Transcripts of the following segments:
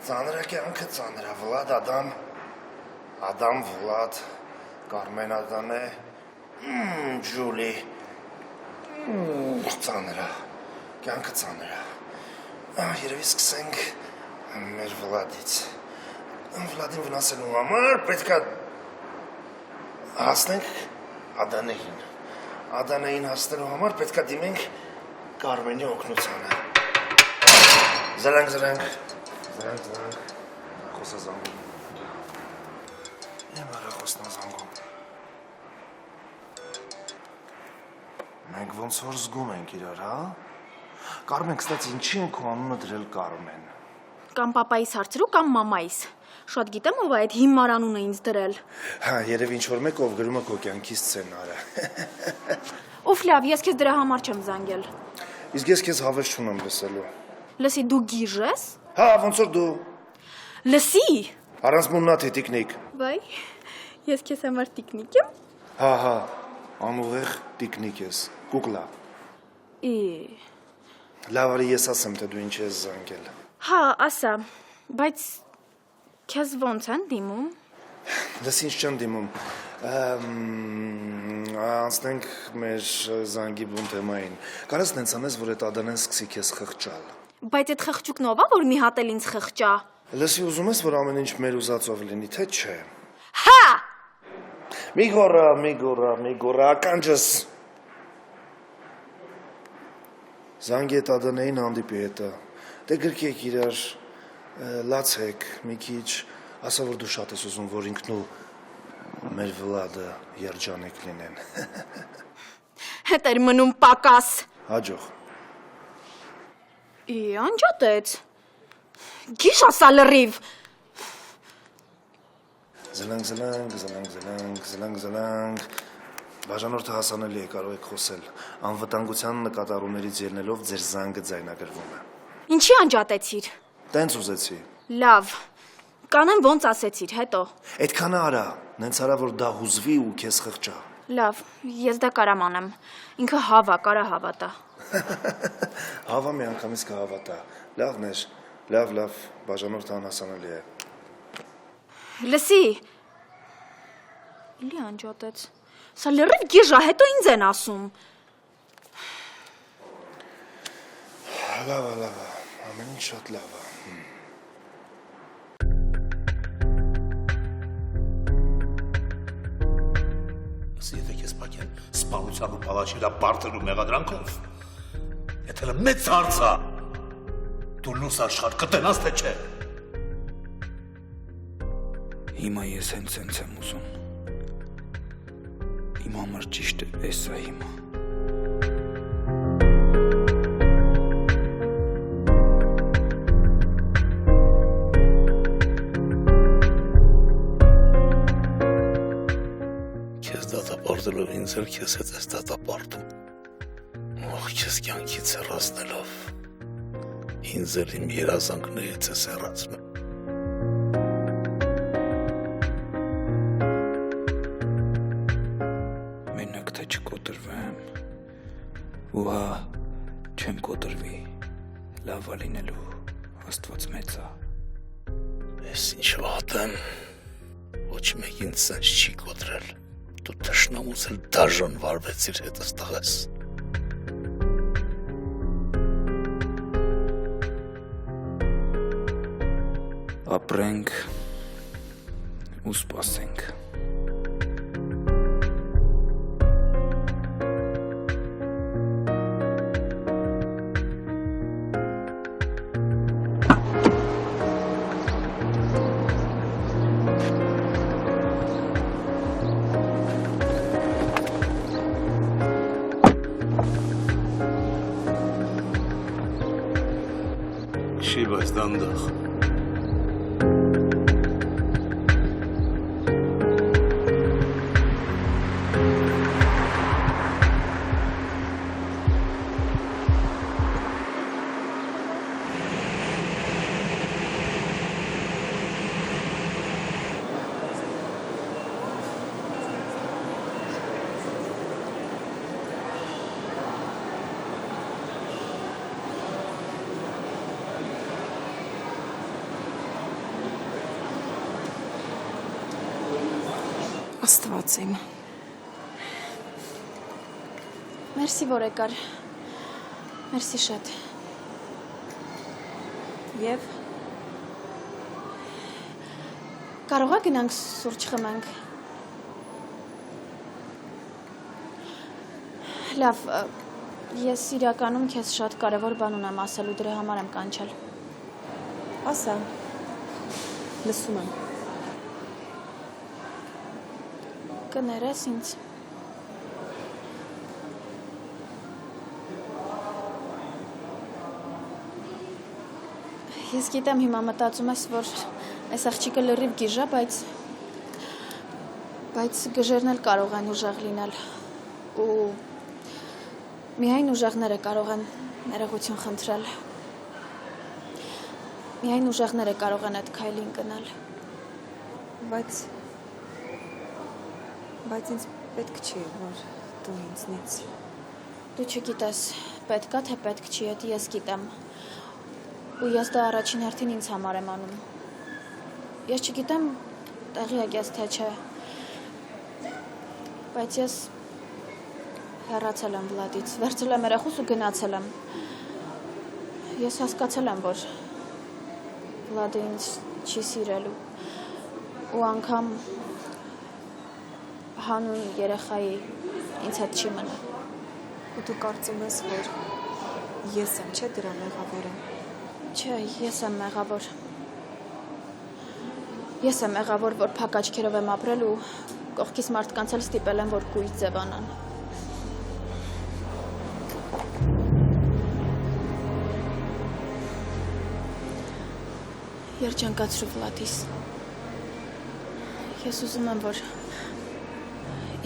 Ծանրակյանքը ծանրա, Վլադ Ադամ Վլադ, Կարմեն Ադամե, Ջուլի, ծանրա, կյանքը ծանրա, երևի սկսենք մեր Վլադից, Վլադին վնասելու համար պետք է հասնենք Ադանեին հասնելու համար պետք է դիմենք Կարմենի օգնությանը, Զրանք, խոսա զանգում, եմ արա խոսնա զանգում, մենք ոնց որ զգում ենք իրար, հա? Կարմեն, կստաց, ինչի ենք ու անունը դրել Կարմեն։ Կամ պապայիս հարցրու, կամ մամայիս, շատ գիտեմ ով այդ հիմար անունը ինձ դրել։ Հա, երև ինչ-որ մեկ ով գրում է քո կյանքի սցենարը։ Ուֆ լավ, ես քեզ դրա համար չեմ զանգել։ Իսկ ես քեզ հավես չունեմ լսելու։ Լսի, դու գիժ ես։ Հա, ոնց որ դու։ Լսի։ Առանց մուննաթի տիկնիկ։ Վայ, ես քեզ համար տիկնիկ եմ։ Հա, անուղեղ տիկնիկ ես, կուկլա։ Լավ արի ես ասեմ, թե դու ինչ ես զանգել։ Հա, ասա, բայց քեզ ոնց են դիմում։ Լսի, ինչ չեն դիմում։ Անցնենք մեր զանգի բուն թեմային։ Կարես նենց անես, որ այդ Ադանեն սկսի քեզ խղճալ։ Բայց այդ խղճուկն ով է, որ մի հատ էլ ինձ խղճա։ Լսի, ուզում ես, որ ամեն ինչ մեր ուզածով լինի, թե չէ։ Հա! Մի գորա, ականջս։ Զանգի այդ Ադանեին հանդիպի հետը։ Դե գրկեք իրար, լացեք մի քիչ, ասա, որ դու շատ ես ուզում, որ ինքն ու մեր Վլադը երջանիկ լինեն։ Հետ էր մնում պակաս։ Հաջող։ Անջատեց։ Գիշ ասա լրիվ։ Զլանք, բաժանորդը հասանելի է, կարող եք խոսել, անվտանգության նկատառումներից ելնելով ձեր զանգը ձայնագրվում է։ Ինչի անջատեցիր։ Տենց ուզեցի։ Լավ, կանեմ ոնց ասեցիր, հետո։ Այդքանը արա, նենց արա, որ դա հուզվի ու քեզ խղճա։ Լավ, ես դա կարամ անեմ, ինքը հավա, կարա հավատա։ Հավա մի անգամից կհավատա, լավն էր, լավ, բաժանորդը անհասանելի է։ Լսի, իլի անջատեց, սա լրիվ գիժա, հետո ինձ են ասում։ Լավ, ամեն ինչ շատ լավ է։ Եթե քեզ պակեն սպանության ու պալաչիլա բարտելու մեղադրանքով, եթե մեծ հարց է, դու լույս աշխարհ կտենաս, թե չէ։ Հիմա ես հենց եմ ուզում։ Իմ համար ճիշտ է էսա հիմա։ Դատապարտելով ինձ էլ քեզ հետ ես դատապարտում, քեզ կյանքից հեռացնելով, ինձ էլ իմ երազանքներից ես հեռացնում։ Մենակ թե չկոտրվեմ, ու հա չեմ կոտրվի, լավա լինելու Աստված մեծ է։ Ես ինչ վատեմ, ոչ մեկին սենց չի կոտրել։ Դու թշնամուց էլ դաժան վարվեցիր հետս տղես։ Ապրենք ու սպասենք։ Բայց դանդաղ։ Աստված իմ։ Մերսի, որ եկար։ Մերսի շատ։ Եվ Կարող է գնանք սուրճ խմենք։ Լավ, ես իրականում քեզ շատ կարևոր բան ունեմ ասելու, դրա համար եմ կանչել։ ասա։ Լսում եմ։ Կներես ինձ։ Ես գիտեմ հիմա մտածում ես, որ այս աղջիկը լրիվ գիժ է, բայց գժերն էլ կարող են ուժեղ լինել։ Ու միայն ուժեղները կարող են ներողություն խնդրել։ Միայն ուժեղները կարող են այդ քայլին գնալ։ Բայց ինձ պետք չի, որ դու ինձնից։ Դու չգիտես, պետք է թե պետք չի, դա ես գիտեմ։ Ու ես դա առաջին հերթին ինձ համար եմ անում։ Ես չգիտեմ տեղյակ ես թե չէ, բայց ես հեռացել եմ Վլադից, վերցրել եմ երախուս ու գնացել եմ։ Ես հասկացել եմ, որ Վլադը ինձ չի սիրել ու անգամ հանուն երեխայի ինձ հետ չի մնա։ Ու դու կարծում ես, որ ես եմ, չէ՞ դրա մեղավորը։ Չէ, ես եմ մեղավոր։ Ես եմ մեղավոր, որ փակ աչքերով եմ ապրել ու կողքից մարդկանց էլ ստիպել եմ, որ կույտ ձևանան։ Երջանկացրու Վլադիս։ Ես ուզում եմ, որ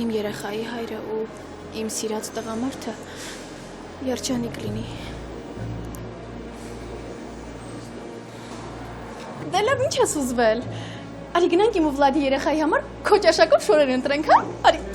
իմ երեխայի հայրը ու իմ սիրած տղամարդը երջանիկ լինի։ Դե լավ, ինչ ես ուզվել։ Արի գնանք իմ ու Վլադի երեխայի համար քո ճաշակով շորեր ընտրենք, հա? Արի։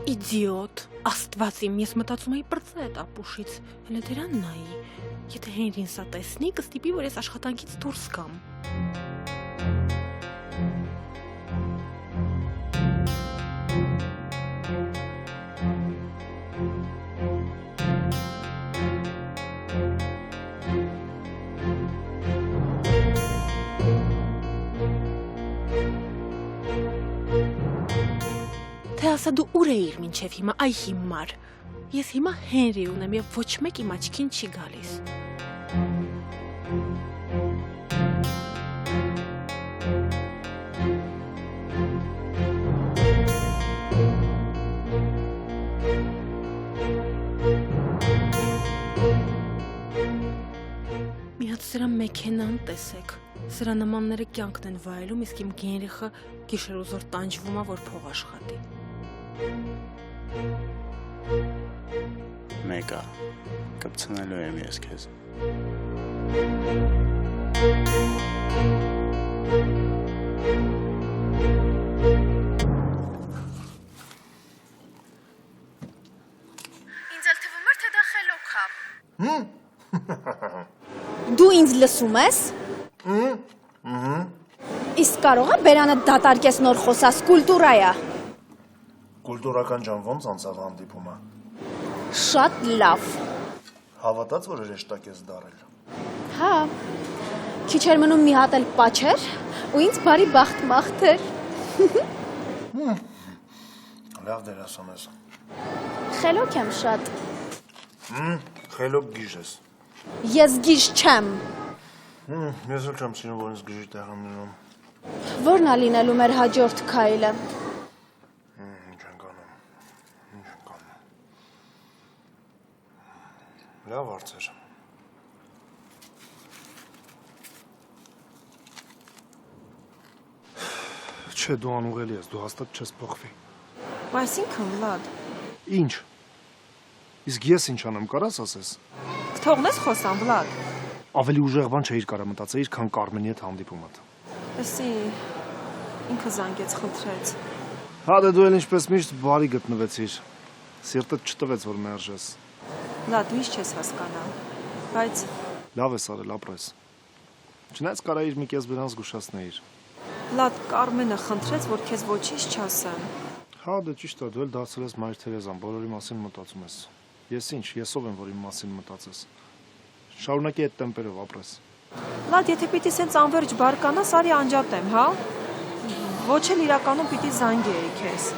Իդիոտ, Աստված իմ, ես մտածում էի պրծել այդ ապուշից, հələ դրան նայի, եթե Հենրին սա տեսնի, կստիպի, որ ես աշխատանքից դուրս գամ։ Թե ասա դու ուր էիր մինչև հիմա, այ հիմար։ Ես հիմա Հենրի ունեմ և ոչ մեկ իմ աչքին չի գալիս։ Մի հատ սրա մեքենան տեսեք, սրա նմանները կյանքն են վայելում, իսկ իմ գենրիխը գիշերուզոր տանջվում է, որ փող աշխատի։ Մեկա, կպցնելու եմ ես քեզ։ Ինձ էլ թվում էր, թե դա խելոք է։ Դու ինձ լսում ես։ Իսկ կարող է բերանը դատարկես նոր խոսած կուլտուրա է։ Կուլտուրական ջան ոնց անցավ հանդիպումը։ Շատ լավ։ Հավատաց, որ հեշտակ ես դարել։ Հա։ Քիչ էր մնում մի հատ էլ պաչեր ու ինձ բարի բախտ մաղթեր։ լավ դերասան ես։ Խելոք եմ շատ։ Խելոք գիժ ես։ Ես գիժ չեմ։ Ես էլ չեմ սիրում, որ ինձ գիժի տեղը մնում։ Որն է լինելու մեր հաջորդ քայլը։ Ինչ ենք անում։ Ինչ ենք անում։ Լավ հարցեր։ Չէ, դու անուղելի ես, դու հաստատ չես փոխվի։ Այսինքն Վլադ, Ինչ։ Իսկ ես ինչ անեմ, կարաս ասես։ թողնես խոսամ Վլադ։ Ավելի ուժեղ բան չէիր կարա մտածեիր, քան Կարմենի հետ հանդիպումդ։ Էսի ինքը զանգեց խնդրեց։ Հա դե դու էլ ինչպես միշտ բարի գտնվեցիր։ Սիրտդ չտվեց, որ մերժես։ Վլադ, դու ինչ չես հասկանա։ Բայց Լավ ես արել, ապրես։ Չնայած կարայիր մի կես բրան զգուշացնեիր։ Վլադ, Կարմենը խնդրեց, որ քեզ ոչինչ չասեմ։ Հա դե ճիշտ է, դու էլ դարձել ես Մայր Թերեզան, բոլորի մասին մտածում ես։ Ես ինչ, ես ով եմ, որ իմ մասին մտածես։ Շարունակի այդ տեմպերով ապրես։ Վլադ, եթե պիտի սենց անվերջ բարկանաս, արի անջատեմ, հա։ Ոչ էլ իրականում պիտի զանգեի քեզ։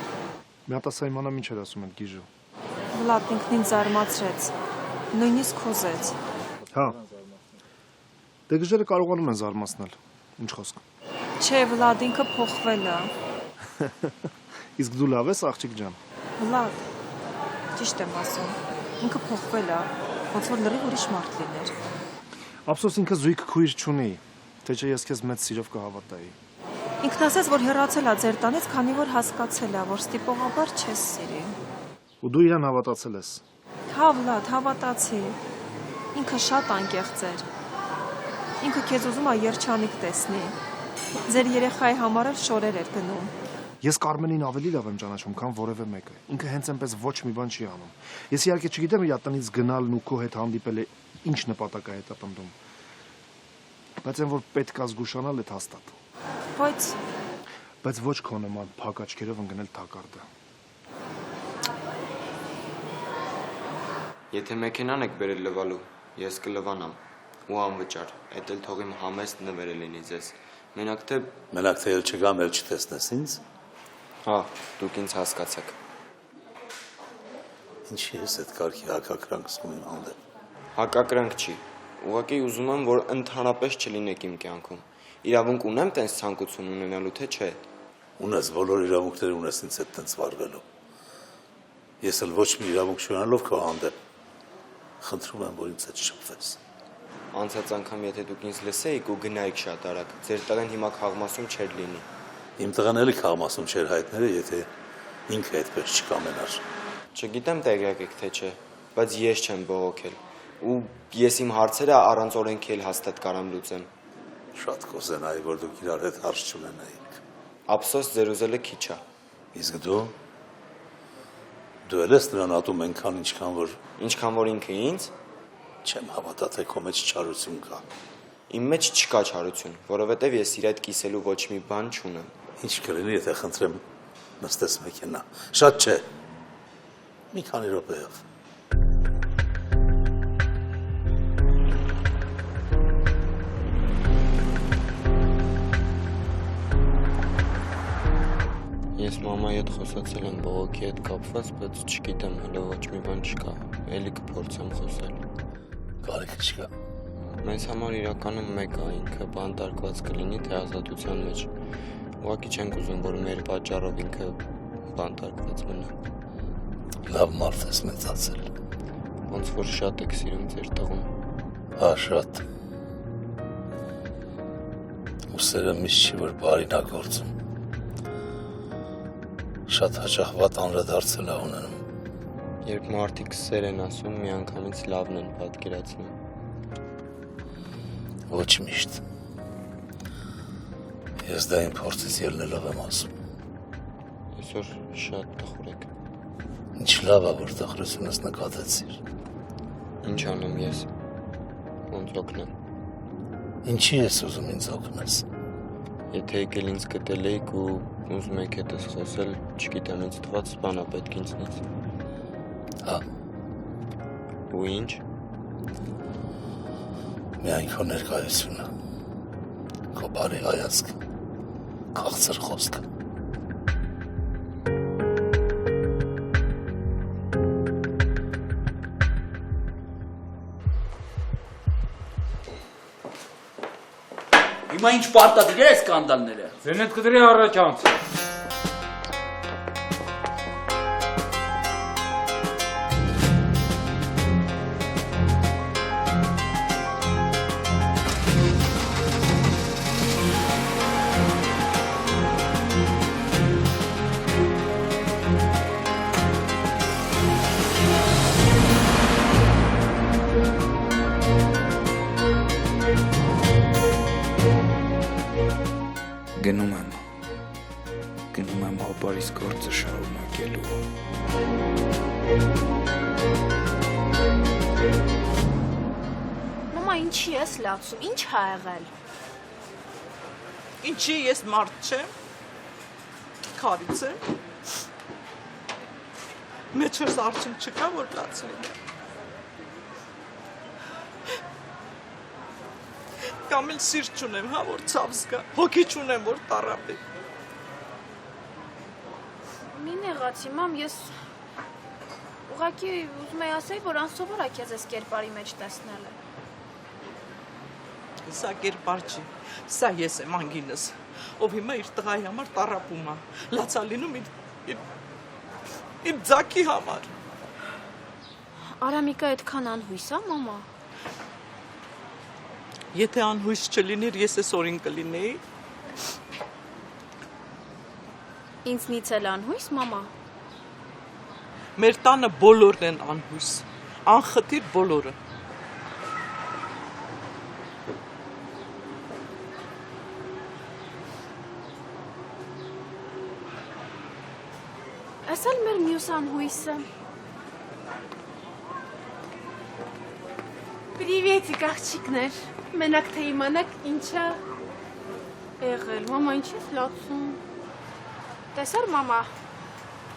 Մի հատ ասա իմանամ ինչ էր ասում այդ գիժը։ Վլադ ինքնին զարմացրեց։ Նույնիսկ խոզեց։ Հա։ Դե գժերը կարողանում են զարմացնել։ Ինչ խոսք։ Չէ, Վլադ, ինքը փոխվել է։ Իսկ դու լավ ես, աղջիկ ջան։ Վլադ, ճիշտ եմ ասում։ Ինքը փոխվել է, ոնց որ լրիվ ուրիշ մարդ լիներ։ Ափսոս ինքը զույգ քույր չունի, թե չէ ես քեզ մեծ սիրով կհավատայի։ Ինքն ասեց, որ հեռացել է ձեր տանից, քանի որ հասկացել է, որ ստիպողաբար չես սիրի։ Ու դու իրան հավատացել ես։ Հա, Վլադ, հավատացի։ Ինքը շատ անկեղծ էր։ Ինքը քեզ ուզում է երջանիկ տեսնի։ Ձեր երեխայի համար էլ շորեր էր գնում։ Ես Կարմենին ավելի լավ եմ ճանաչում, քան որևէ մեկը։ Ինքը հենց այնպես ոչ մի բան չի անում։ Ես իհարկե չգիտեմ իր տնից գնալն ու քո հետ հանդիպելը ինչ նպատակ է հետապնդում։ Բայց այն որ պետք է զգուշանալ այդ հաստատ։ Բայց ոչ քո նման փակ աչքերով ընկնել թակարդը։ Եթե մեքենան եք բերել լվալու, ես կլվանամ ու անվճար, այդ էլ թող իմ համեստ նվերը լինի ձեզ։ Մենակ թե էլ չգամ, էլ չտեսնես ինձ։ հա, դուք ինձ հասկացեք։ Ինչի ես այդ կարգի հակակրանք զգում իմ հանդեպ։ Հակակրանք չի։ Ուղղակի ուզում եմ, որ ընդհանրապես չլինեք իմ կյանքում։ Իրավունք ունեմ տենց ցանկություն ունենալու, թե չէ։ Ունես բոլոր իրավունքները ունես ինձ հետ տենց վարվելու։ Ես էլ ոչ մի իրավունք չունենալով քո հանդեպ խնդրում եմ, որ ինձ հետ շփվես։ Անցած անգամ եթե դուք ինձ լսեիք ու գնայիք շատ արագ, ձեր տղեն հիմա քաղմասում չէր լինի։ Իմ տղան էլի քաղմասում չէր հայտները, եթե ինքը այդպես չկամենար։ Չգիտեմ տեղյակ եք թե չէ, բայց ես չեմ բողոքել։ Ու ես իմ հարցերը առանց օրենքի էլ հաստատ կարամ լուծեմ։ Շատ կուզենայի, որ դուք իրար հետ հարց չունենայիք։ Ափսոս ձեր ուզելը քիչ է։ Իսկ դու էլ ես նրան ատում Ինչքան որ ինքը ինձ, չեմ հավատա, թե քո մեջ չարություն կա։ Իմ մեջ չկա չարություն, որովհետև ես իր հետ կիսելու ոչ մի բան չունեմ։ Ինչ կլինի, եթե խնդրեմ նստես մեքենա։ Շատ չէ։ Մի քանի րոպեով։ Ես մամայի հետ խոսացել եմ բողոքի հետ կապված, բայց չգիտեմ, հələ ոչ մի բան չկա։ Էլի կփորձեմ խոսել։ Կարիք չկա։ Մեզ համար իրականում մեկ է, ինքը բանտարկված կլինի թե ազատության մեջ։ Ուղղակի չենք ուզում, որ մեր պատճառով ինքը բանտարկված մնա։ Լավ մարդ ես մեծացել։ Ոնց որ շատ եք սիրում ձեր տղուն։ Հա, շատ։ Ու սերը միշտ չի, որ բարին է գործում։ Շատ հաճախ վատ անդրադարձել է ունենում։ Երբ մարդիկ սեր են ասում, միանգամից լավն են պատկերացնում։ Ոչ միշտ։ Ես դա իմ փորձից ելնելով եմ ասում։ Այսօր շատ տխուր եք։ Ինչ լավ է, որ տխրությունս նկատեցիր։ Ինչ անեմ ես։ Ոնց օգնեմ։ Ինչի ես ուզում ինձ օգնես։ Եթե եկել ինձ գտել եք ու ուզում եք հետս խոսել, չգիտեմ, ինձ թված բան է պետք ինձնից։ Հա։ Ու ինչ։ Միայն քո ներկայությունը, քո բարի հայացքը, քաղցր խոսքը։ Հիմա ինչ պարտադիր է սկանդալները։ Ձենետ կդրի առաջ անց։ Գնում եմ հոպարիս գործը շարունակելու։ Մամա, ինչի ես լացում, ինչ ա եղել։ Ինչի ես մարդ չեմ, քարից եմ, մեջերս արջում չկա, որ լացնի։ Կամ էլ սիրտ չունեմ, հա, որ ցավ զգա, հոգի չունեմ, որ տառապի։ Մի նեղացի, մամ, ես ուղղակի ուզում եի ասեի, որ անսովոր է քեզ այս կերպարի մեջ տեսնելը։ Սա կերպար չի, սա ես եմ անգինս, ով հիմա իր տղայի համար տառապում է, լացա լինում իր ձակի համար։ Արամիկը այդքան անհույս է, մամա։ Եթե անհույս չլիներ, ես այսօրին կլինեի։ Ինձնից էլ անհույս, մամա։ Մեր տանը բոլորն են անհույս, անխտիր բոլորը։ Այս էլ մեր մյուս անհույսը։ Պրիվետիկ, աղջիկներ։ Մենակ թե իմանաք ինչա եղել։ Մամա, ինչ ես լացում։ Տեսար, մամա,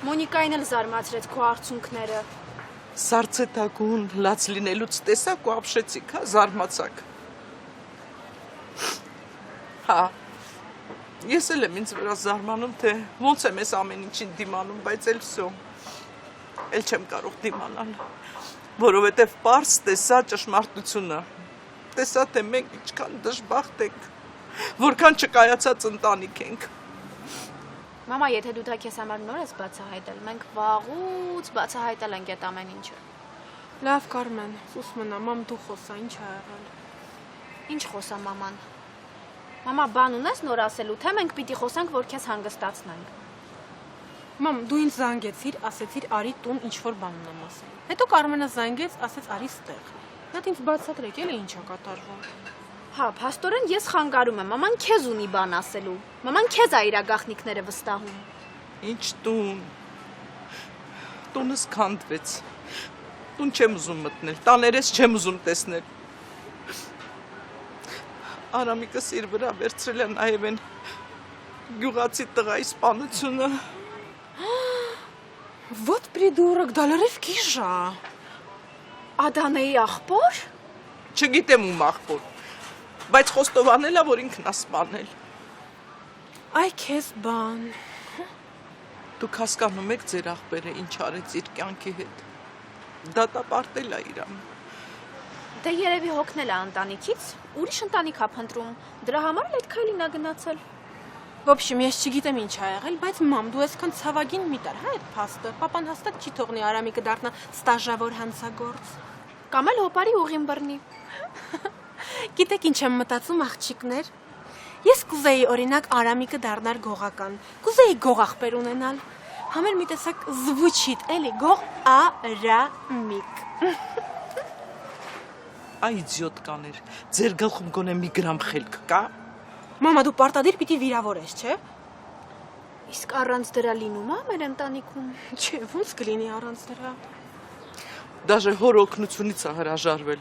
Մոնիկային էլ զարմացրեց քո արցունքները։ Սարցետակուն լաց լինելուց տեսակ ու ապշեցիք, հա, զարմացակ։ Հա, ես էլ եմ ինձ վրա զարմանում, թե ոնց եմ ես ամեն ինչին դիմանում, բայց էլ վсё, էլ չեմ կարող դիմանալ, որովհետև պարզ տեսա ճշմարտությունը, տեսա, թե մենք ինչքան դժբախտ ենք, որքան չկայացած ընտանիք ենք։ Մամա, եթե դու դա քեզ համար նոր ես բացահայտել, մենք վաղուց բացահայտել ենք այդ ամեն ինչը։ Լավ, Կարմեն, սուս մնա, մամ դու խոսա, ինչ ա եղել։ Ինչ խոսա մաման։ Մամա, բան ունես նոր ասելու, թե մենք պիտի խոսանք, որ քեզ հանգստացնենք։ Մամ, դու ինձ զանգեցիր, ասեցիր արի տուն ինչ-որ բան ունեմ ասել։ Հետո Կարմենը զանգեց, ասեց արի ստեղ։ Նա ինձ բացատրեք, էլի ինչ ա կատարվում։ Հա, փաստորեն ես խանգարում եմ, մաման քեզ ունի բան ասելու։ Մաման քեզ ա իր գաղտնիքները վստահում։ Ինչ տուն։ Տունս քանդվեց։ Տուն չեմ ուզում մտնել, տաներես չեմ ուզում տեսնել։ Արամիկս իր վրա վերցրել է նաև են գյուղացի տղայի սպանությունը։ Вот придурок, դա լրիվ կիժ ա։ Ադանեի աղբոր։ Չգիտեմ ում աղբոր, բայց խոստովանել է, որ ինքն է սպանել։ Այ քեզ բան։ Դուք հասկանում եք ձեր աղբերը ինչ արեց իր կյանքի հետ։ Դատապարտել է իրան։ Դե երևի հոգնել է ընտանիքից, ուրիշ ընտանիք ա փնտրում։ Դրա համար էլ այդ քայլին ա գնացել։ В общем, ես չգիտեմ ինչ ա եղել, բայց մամ, դու այսքան ցավագին մի տար, հա, այդ փաստը։ Պապան հաստատ չի թողնի Արամիկը դառնա ստաժավոր հանցագործ։ Կամ էլ հոպարի ուղին բռնի։ Գիտեք ինչ եմ մտածում, աղջիկներ։ Ես կուզեի օրինակ Արամիկը դառնար գողական։ Կուզեի գողախպեր ունենալ։ Համեր մի տեսակ զվուչիտ, էլի, գող Արամիկ։ Այ իձիոտ կաներ, ձեր գլխում գոնե մի գրամ խելք կա։ Մամա, դու պարտադիր պիտի վիրավորես, չէ՞։ Իսկ առանց դրա լինում ա մեր ընտանիքում։ Չէ, ոնց կլինի առանց դրա։ Դաժե հոր օգնությունից է հրաժարվել։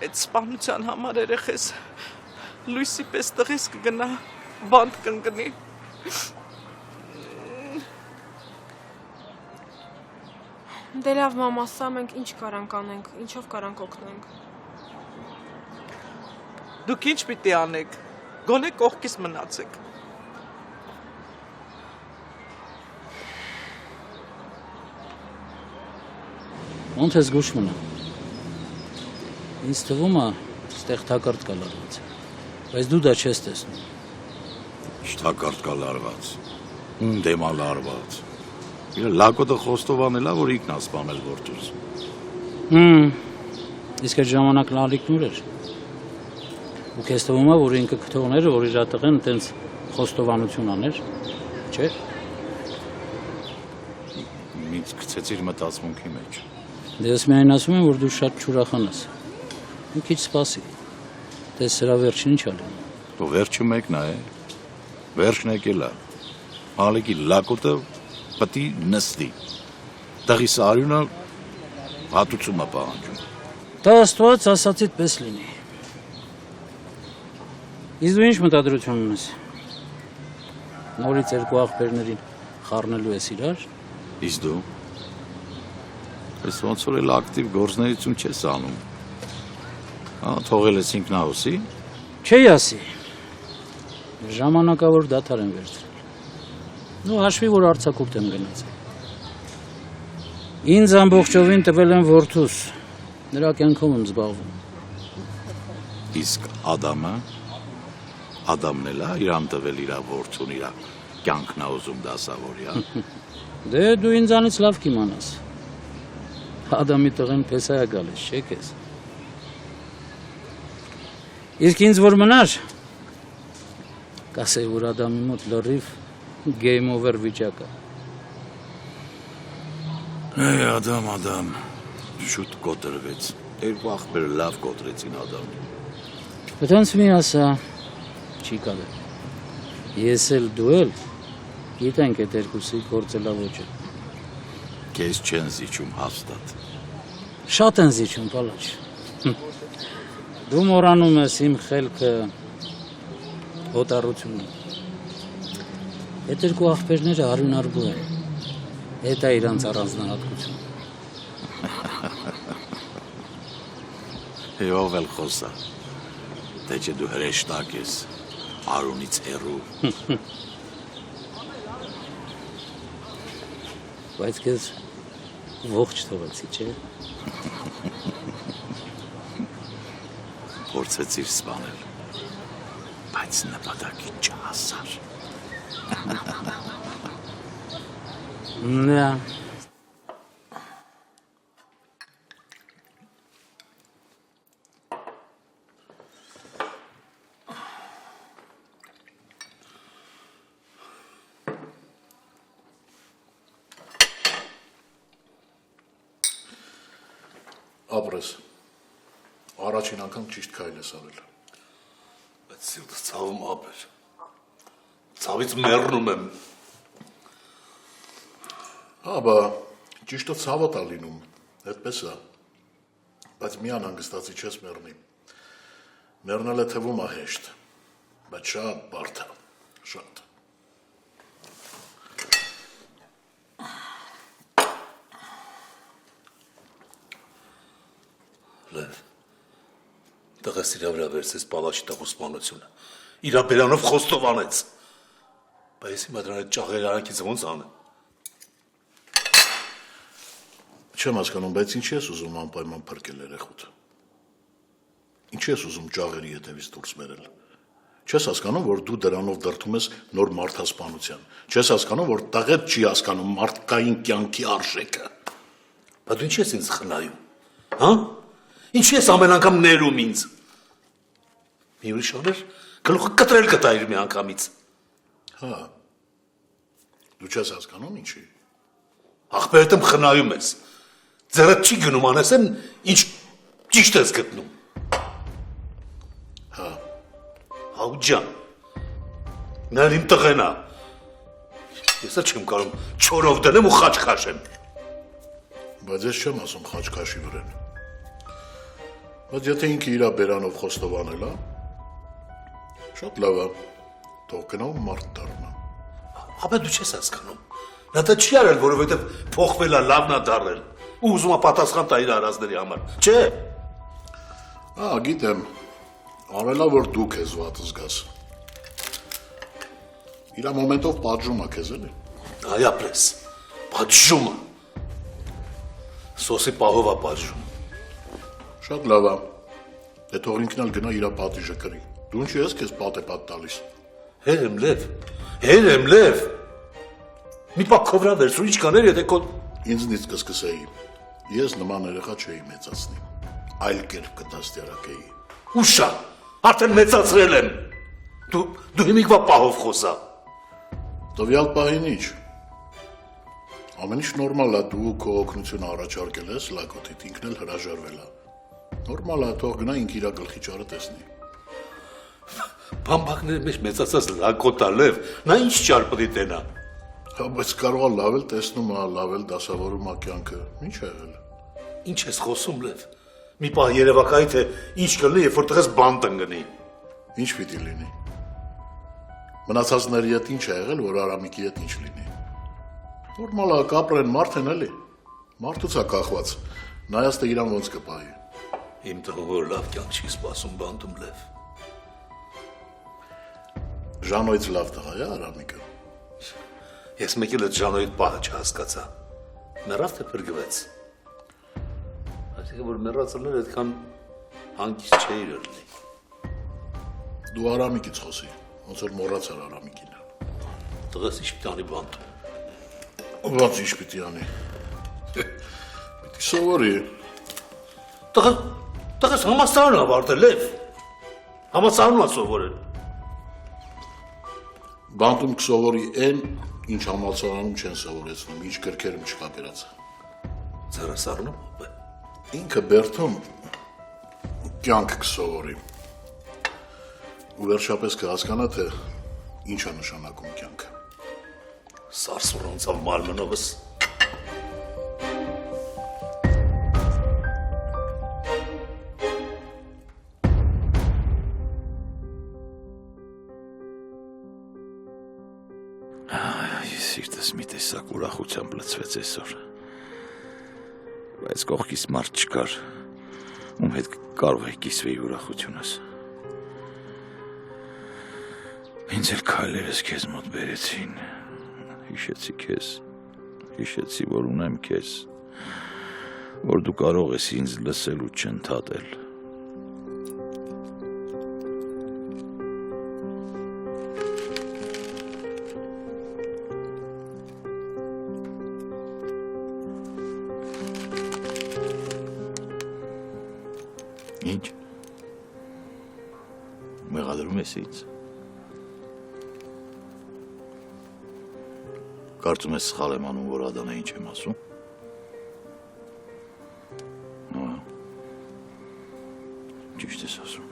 Այդ սպանության համար երեխես լույսի պես տղես կգնա, բանտ կընկնի։ Դե լավ, մամա, սա մենք ինչ կարանք անենք, ինչով կարանք օգնենք։ Դուք ինչ պիտի անեք, գոնե կողքիս մնացեք։ Ոնց ես գուշ մնա։ Ինձ թվում է, Ստեղ թակարդ կա լարված։ Բայց դու դա չես տեսնում։ Շտակարդ կա լարված։ Դեմա լարված։ Իր լակոտը խոստովանել է, որ ինքն է սպանել որդուս։ Իսկ այդ ժամանակն ալիքն ուր էր։ Ու քեզ թվում է, որ ինքը քթողները, որ իր տղեն տենց խոստովանություն աներ, չէ՞։ Ինձ գցեցիր մտածմունքի մեջ։ Դե ես միայն ասում եմ, որ դու շատ չուրախանաս։ Մի քիչ սպասի։ Տես սրա վերջին ինչ ա լինում։ Դու վերջը մեկն է, վերջն եկել է։ Ալիքի լակոտը պետք է նստի։ Տղի սարյունը հատուցում է պահանջում։ Դա Աստված ասացիդ պես լինի։ Իսկ դու ինչ մտադրություն ունես։ Նորից երկու աղբերներին խառնելու ես իրար։ Իսկ դու։ Ես ոնց որ էլ ակտիվ գործունեություն չես անում։ Թողել ես ինքնահոսի։ Չի ասի։ Ժամանակավոր դադար եմ վերցրել։ Նու հաշվի, որ արձակուրդ եմ գնացել։ Ինձ ամբողջովին տվել են որդուս, նրա կյանքով եմ զբաղվում։ Իսկ Ադամը, Ադամն էլ է իրան տվել իր որդուն, իր կյանքն է ուզում դասավորի, Դե դու ինձանից լավ կիմանաս։ Ադամի տղեն պես է գալիս, չէ՞ քեզ։ Իսկ ինձ որ մնար, կասեի, որ Ադամի մոտ լրիվ game over վիճակ է։ Ադամ, շուտ կոտրվեց։ Երկու աղբերը լավ կոտրեցին Ադամին։ Բթոնց մի ասա, չի կալել։ Ես էլ դու էլ գիտենք այդ երկուսի գործելավոճը։ Քեզ չեն զիջում հաստատ։ Շատ են զիջում, պալաչ։ Դու մոռանում ես իմ խելքը հոտառությունը։ Այդ երկու աղբերները արյունարբու են։ Հետ է իրանց առանձնահատկություն։ Ով էլ խոսա։ Դե չէ դու հրեշտակ ես, արունից հեռու։ Բայց քեզ ողջ թողեցի, չէ՞։ Փորձեցիր սպանել, բայց նպատակին չհասար։ Նա Ապրես, առաջին անգամ ճիշտ քայլ ես արել։ Բայց սիրտս ցավում ապեր։ Ցավից մեռնում եմ։ Բա ճիշտը ցավոտ է լինում, այդպես է։ Բայց մի անհանգստացի չես մեռնի։ Մեռնելը թվում է հեշտ, բայց շատ բարդ է, շատ։ Լև, տղես իրա վրա վերցես պալաչի տղու սպանությունը, իրա բերանով խոստովանեց, բայց հիմա դրան այդ ճաղեր արանքից ոնց անեմ։ Չեմ հասկանում, բայց ինչի ես ուզում անպայման փրկել երեխուդ։ Ինչի ես ուզում ճաղերի հետևից դուրս բերել։ Չես հասկանում, որ դու դրանով դրդում ես նոր մարդասպանության։ Չես հասկանում, որ տղեդ չի հասկանում մարդկային կյանքի արժեքը։ Բայց ինչի ես ինձ խնայում, հա։ Ինչի ես ամեն անգամ ներում ինձ։ Մի ուրիշ օր գլուխը կտրել կտայր մի անգամից։ Հա։ Դու չես հասկանում ինչի։ Աղբերդ եմ խնայում ես։ Ձեռդ չի գնում անեսեն, ինչ ճիշտ ես գտնում։ Հա։ Հաու ջան։ Նա իմ տղեն է։ Ես չեմ կարող չորով դնեմ ու խաչ քաշեմ։ Բայց ես չեմ ասում խաչ քաշի վրան։ Բայց եթե ինքը իր բերանով խոստովանել է, շատ լավ է, թող գնա ու մարդ դառնա։ Ապա դու չես հասկանում։ Նա դա չի արել, որովհետև փոխվել է, լավն է դառել։ Ու ուզում է պատասխան տա իր արածների համար։ Չէ։ Գիտեմ, արելա, որ դու քեզ վատ զգաս։ Իրա մոմենտով պատժում է քեզ, էլի։ Այ ապրես, պատժում է։ Սոսի պահով է պատժում։ Շատ լավ է։ Հետո ինքն էլ գնա իր պատիժը կրի։ Դու ինչի ես քեզ պատեպատ տալիս։ Հեր եմ լև։ Մի պա քովրա վերցրու, ինչ կաներ, եթե քո Ինձնից կսկսեի։ Ես նման երեխա չէի մեծացնի։ Այլ կերպ կդաստիարակեի։ ուշա, արդեն մեծացրել եմ։ Դու հիմիկվա պահով խոսա։ Տվյալ պահին ինչ։ Ամեն ինչ նորմալ է, դու քո օգնությունը առաջարկել ես, լակոտիդ ինքն էլ հրաժարվել է։ Նորմալ է, թող գնա ինք իր գլխի ճարը տեսնի։ Բամբակների մեջ մեծացած լակոտա լև, նա ինչ ճար պտի տենա։ Հա, բայց կարող է լավ էլ տեսնում է, լավ էլ դասավորում է կյանքը։ Ինչ է եղել։ Ինչ ես խոսում լև։ Մի պահ երևակայի թե ինչ կլինի, երբ որ տղես բան տնկնի։ Ինչ պիտի լինի։ Մնացածների հետ ինչ է եղել, որ Արամիկի հետ ինչ լինի։ Նորմալ է, կապրեն մարդ են էլի։ Մարդուց է կախված։ Նայած թե իրան ոնց կպահի։ Իմ տղը որ լավ կյանք չի սպասում բանդում լև։ Ժանոյից լավ տղա է Արամիկը։ Ես մեկ էլ այդ Ժանոյիդ պահը չհասկացա։ Մեռավ թե փրկվեց։ Այսինքն որ մեռածելներ այդքան հանգիստ չէիր լինի։ Դու Արամիկից խոսի, ոնց որ մոռացար Արամիկին։ Տղես ինչ պիտի անի բանտում։ Ոնց ինչ պիտի անի։ Պիտի սովորի։ Տղես համալսարան ավարտել լև։ Համալսարանում սովորել։ Բանտում կսովորի այն, ինչ համալսարանում չեն սովորեցնում, ինչ գրքերում չկա գրած։ Ձեռասառնում։ Ինքը Բերթում կյանք կսովորի։ Ու վերջապես կհասկանա, թե ինչ է նշանակում կյանքը։ Սարսուռոնցավ մարմնովս։ Սիրտս մի տեսակ ուրախությամբ լցվեց այսօր, բայց կողքիս մարդ չկար, ում հետ կարող է կիսվեի ուրախությունս։ Ինձ էլ քայլերս քեզ մոտ բերեցին, հիշեցի քեզ, հիշեցի, որ ունեմ քեզ, որ դու կարող ես ինձ լսել ու չընդհատել։ Ինչ։ Մեղադրում ես ինձ։ Կարծում ես սխալ եմ անում, որ Ադանա ինչ եմ ասում։ Ճիշտ ես ասում։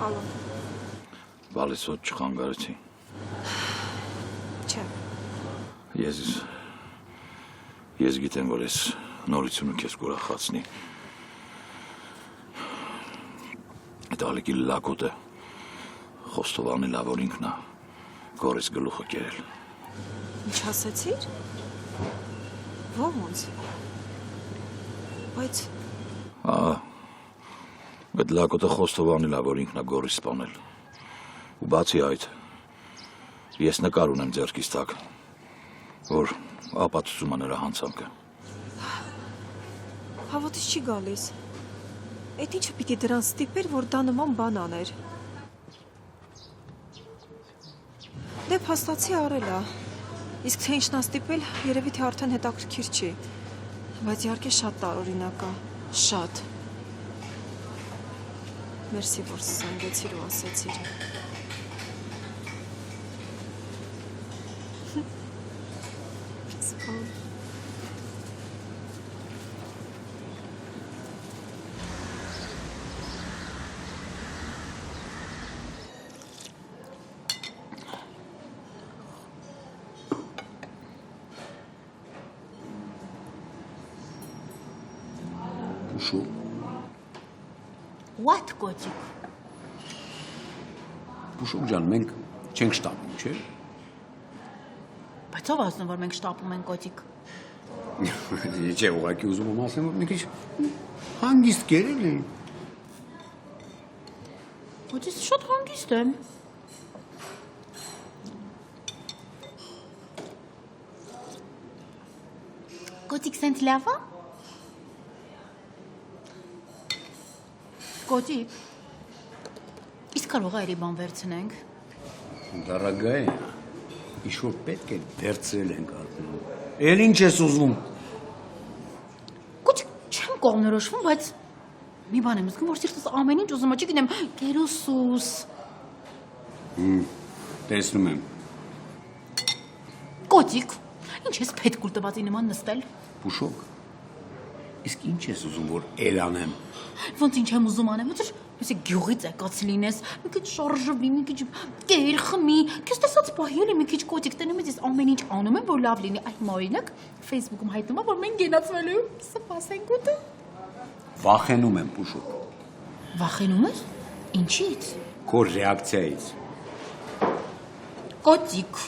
Ալո։ Բալիս ոտ չխանգարեցի։ Չէ։ Ես գիտեմ, որ ես նորությունը քեզ կուրախացնի։ Այդ ալիքի լակոտը Խոստովանի լավ որ ինքն է գորիս գլուխը կերել։ Ինչ ասեցիր։ Ոնց։ Բայց Այդ լակոտը Խոստովանի լավ որ ինքն է գորիս սպանել։ Ու բացի այդ ես նկար ունեմ ձեռքիս տակ, որ ապացուցում է նրա հանցանքը։ Հավատից չի գալիս։ Այդ ինչը պիտի դրան ստիպեր, որ դա նման բան աներ։ Դե փաստացի արել է։ Իսկ թե ինչն է ստիպել, երևի թե արդեն հետաքրքիր չի։ Բայց իհարկե շատ տարօրինակ է, շատ։ Մերսի, որ զանգեցիր ու ասեցիր։ What, котик? Փուշուկ ջան, մենք չենք շտապում, չէ՞։ Բայց ով ասում որ մենք շտապում ենք կոճիկ։ Չէ, ուղղակի ուզում եմ ասեմ, որ մի քիչ հանգիստ կերել են։ Բայց ես շատ հանգիստ եմ։ Կոճիկ սենց լավ է։ Կոճիկ։ Իսկ կարող է այրի բան վերցնենք։ Դարագայ, ինչ-որ պետք է վերցրել ենք արդեն։ Էլ ինչ ես ուզում։ Կոճիկ, չեմ կողմնորոշվում, բայց մի բան եմ զգում, որ սիրտս ամեն ինչ ուզում է, չգիտեմ, կերուսուս։ Տեսնում եմ։ Կոճիկ, ինչ ես պետք ուր տվածի նման նստել։ Փուշոկ։ Իսկ ինչ ես ուզում, որ էլ անեմ։ Ոնց ինչ եմ ուզում անեմ, ոնց որ գյուղից եկած լինես, մի քիչ շարժվի, մի քիչ կեր խմի, քեզ տեսած պահել եմ մի քիչ կոճիկ տենում ես ամեն ինչ անում եմ, որ լավ լինի։ Այ հիմա օրինակ Facebook-ում հայտնում եմ, որ մենք գնացվելու ենք, սպասենք ու դու։ Վախենում եմ, Փուշոկ։ Վախենում ես։ Ինչի՞ց։ Քո ռեակցիայից։ Կոճիկ։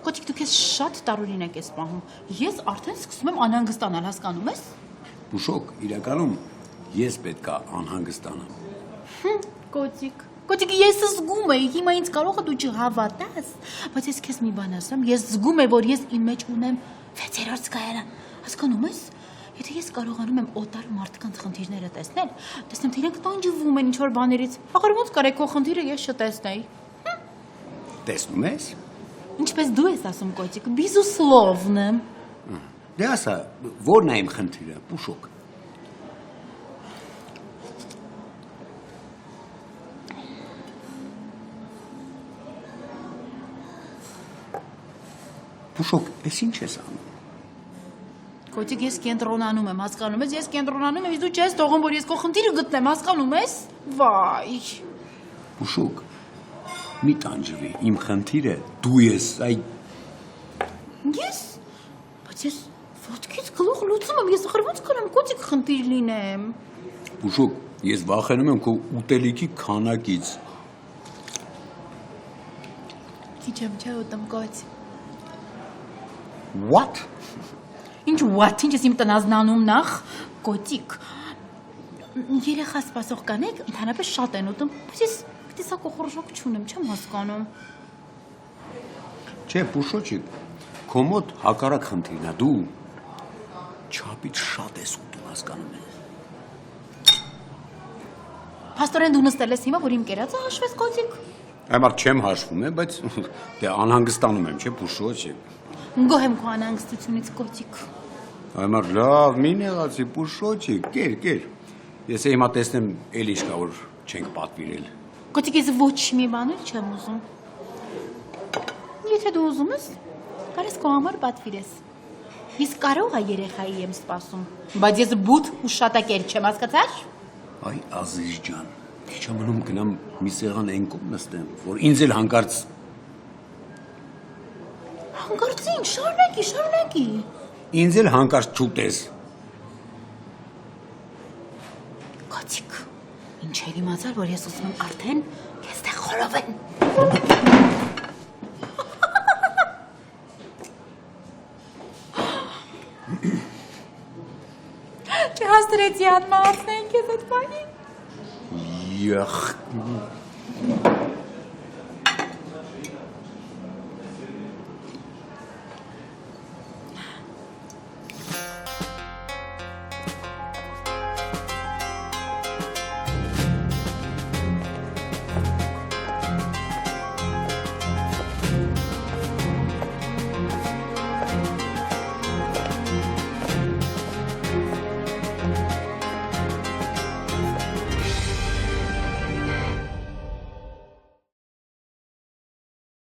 Կոճիկ, դու քեզ շատ տարօրինակ ես պահում։ Ես արդեն սկսում եմ անհանգստանալ, հասկանում ես։ Փուշոկ, իրականում ես պետք է անհանգստանամ։ Կոճիկ։ Կոճիկ, ես զգում եի, հիմա ինձ կարող է դու չհավատաս, բայց ես քեզ մի բան ասեմ, ես զգում եմ, որ ես իմ մեջ ունեմ 6-րդ զգայարան։ Հասկանում ես։ Եթե ես կարողանում եմ օտար մարդկանց խնդիրները տեսնել, տեսնեմ, թե իրենք տանջվում են ինչ-որ բաներից, ախր ոնց կարե քո խնդիրը ես չտեսնեի։ Տեսնում ես։ Ինչպես դու ես ասում, կոճիկ, բիզուսլովնը։ Դե ասա, որն է իմ խնդիրը, Փուշոկ։ Փուշոկ, ես ինչ ես անում։ Կոճիկ, ես կենտրոնանում եմ, հասկանում ես, ես կենտրոնանում եմ, իսկ դու չես թողում, որ ես քո խնդիրը գտնեմ, հասկանում ես։ Վայ։ Փուշոկ, մի տանջվի, իմ խնդիրը դու ես, այ։ Ես։ Բայց ես ոտքից գլուխ լուծում եմ, ես ախր ոնց կարամ կոճիկ խնդիր լինեմ։ Փուշոկ, ես վախենում եմ քո ուտելիքի քանակից։ Քիչ եմ չէ ուտում կոճ։ What? Ինչ what, ինչ ես իմ տնազնանում նախ, կոճիկ։ Երեխա սպասող կանեք, ընդհանրապես շատ են ուտում, բայց ես տեսակոխորժակ չունեմ, չեմ հասկանում։ Չէ, Փուշոջիկ, քո մոտ հակառակ խնդիրն է, դու չափից շատ ես ուտում, հասկանում ես։ Փաստորեն դու նստել ես հիմա, որ իմ կերածը հաշվես կոճիկ։ Այմար չեմ հաշվում, բայց դե անհանգստանում եմ, չէ, Փուշոջիկ։ Գոհ եմ քո անհանգստությունից, կոճիկ։ Այմար լավ, մի նեղացի, Փուշոջիկ, կեր։ Ես հիմա տեսնեմ էլ ինչ կա, որ չենք պատվիրել։ Կոճիկ, ես ոչ մի բան չեմ ուզում։ Եթե դու ուզում ես, կարես քո համար պատվիրես։ Ես կարող եմ երեխայի եմ սպասում, բայց ես բութ ու շատակեր չեմ, հասկացար։ Այ Ազիզ ջան, ինչ ամնում գնամ մի սեղան այն կողմ նստեմ, որ ինձ էլ հանկարծ Հանկարծին, շարունակի։ Ինձ էլ հանկարծ չուտես։ Կոճիկ, ինչ էլ իմացար, որ ես ուզում եմ արդեն քեզ տեղ խորովեն։ Չհաստրեցի անմահացնեն քեզ այդ բանի։ Յախ։